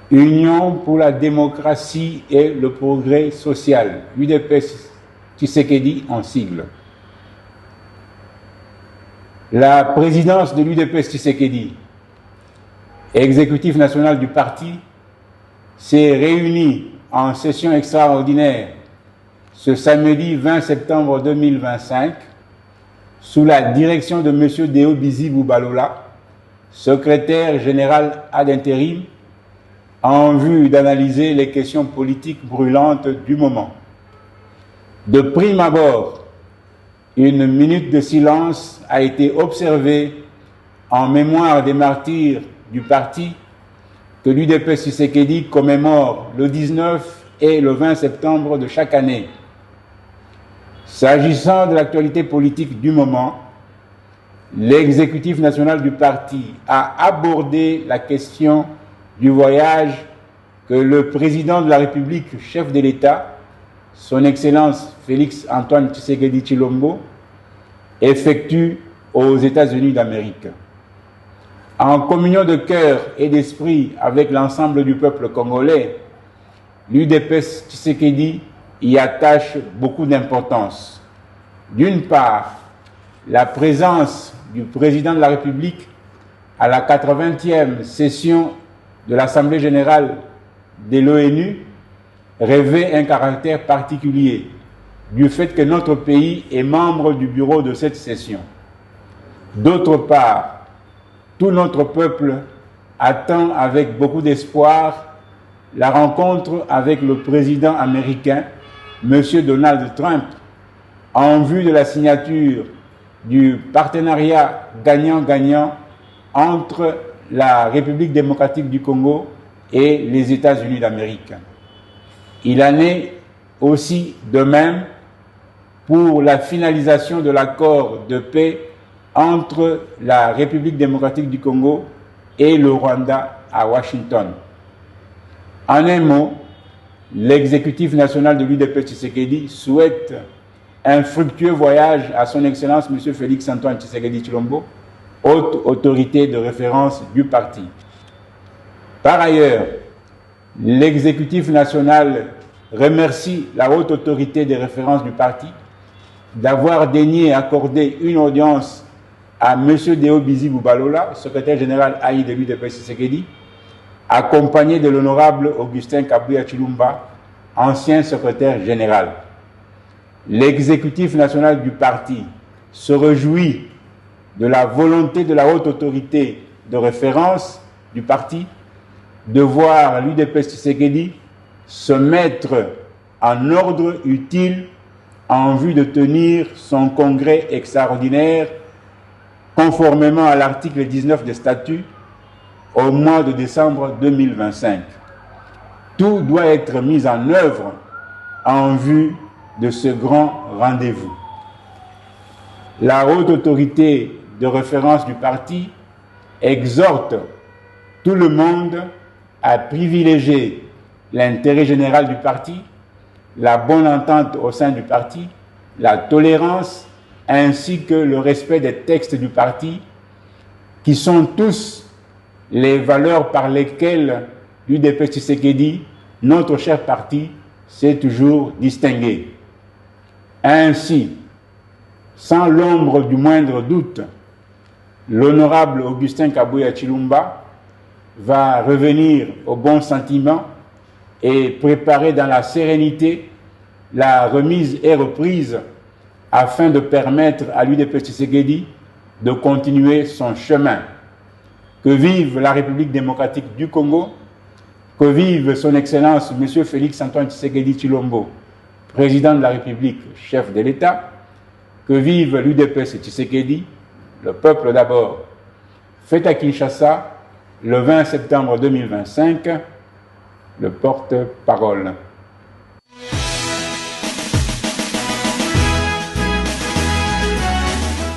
Union pour la démocratie et le progrès social, UDPS Tshisekedi en sigle. La présidence de l'UDPS Tshisekedi, exécutif national du parti, s'est réunie en session extraordinaire ce samedi 20 septembre 2025 sous la direction de M. Deo Bizibou Balola, secrétaire général ad intérim, en vue d'analyser les questions politiques brûlantes du moment. De prime abord, une minute de silence a été observée en mémoire des martyrs du parti que l'UDPS Tshisekedi commémore le 19 et le 20 septembre de chaque année. S'agissant de l'actualité politique du moment, l'exécutif national du parti a abordé la question du voyage que le président de la République, chef de l'État, son Excellence Félix Antoine Tshisekedi Tshilombo, effectue aux États-Unis d'Amérique. En communion de cœur et d'esprit avec l'ensemble du peuple congolais, l'UDPS Tshisekedi y attache beaucoup d'importance. D'une part, la présence du président de la République à la 80e session de l'Assemblée générale de l'ONU revêt un caractère particulier du fait que notre pays est membre du bureau de cette session. D'autre part, tout notre peuple attend avec beaucoup d'espoir la rencontre avec le président américain, M. Donald Trump, en vue de la signature du partenariat gagnant-gagnant entre la République démocratique du Congo et les États-Unis d'Amérique. Il en est aussi de même pour la finalisation de l'accord de paix entre la République démocratique du Congo et le Rwanda à Washington. En un mot, l'exécutif national de l'UDPS Tshisekedi souhaite un fructueux voyage à son Excellence M. Félix Antoine Tshisekedi Tshilombo, haute autorité de référence du parti. Par ailleurs, l'exécutif national remercie la haute autorité de référence du parti d'avoir daigné accorder une audience à M. Deo Bizibou Balola, secrétaire général AI de l'UDPS Tshisekedi, accompagné de l'honorable Augustin Kabuya Tshilumba, ancien secrétaire général. L'exécutif national du parti se réjouit de la volonté de la haute autorité de référence du parti de voir l'UDPS Tshisekedi se mettre en ordre utile en vue de tenir son congrès extraordinaire conformément à l'article 19 des statuts au mois de décembre 2025. Tout doit être mis en œuvre en vue de ce grand rendez-vous. La haute autorité de référence du parti exhorte tout le monde à privilégier l'intérêt général du parti, la bonne entente au sein du parti, la tolérance, ainsi que le respect des textes du parti, qui sont tous les valeurs par lesquelles l'UDPS Tshisekedi, notre cher parti, s'est toujours distingué. Ainsi, sans l'ombre du moindre doute, l'honorable Augustin Kabuya Tshilumba va revenir au bon sentiment et préparer dans la sérénité la remise et reprise afin de permettre à l'UDPS Tshisekedi de continuer son chemin. Que vive la République démocratique du Congo, que vive son Excellence M. Félix Antoine Tshisekedi Tshilombo, président de la République, chef de l'État, que vive l'UDPS Tshisekedi, le peuple d'abord. Fête à Kinshasa, le 20 septembre 2025, le porte-parole.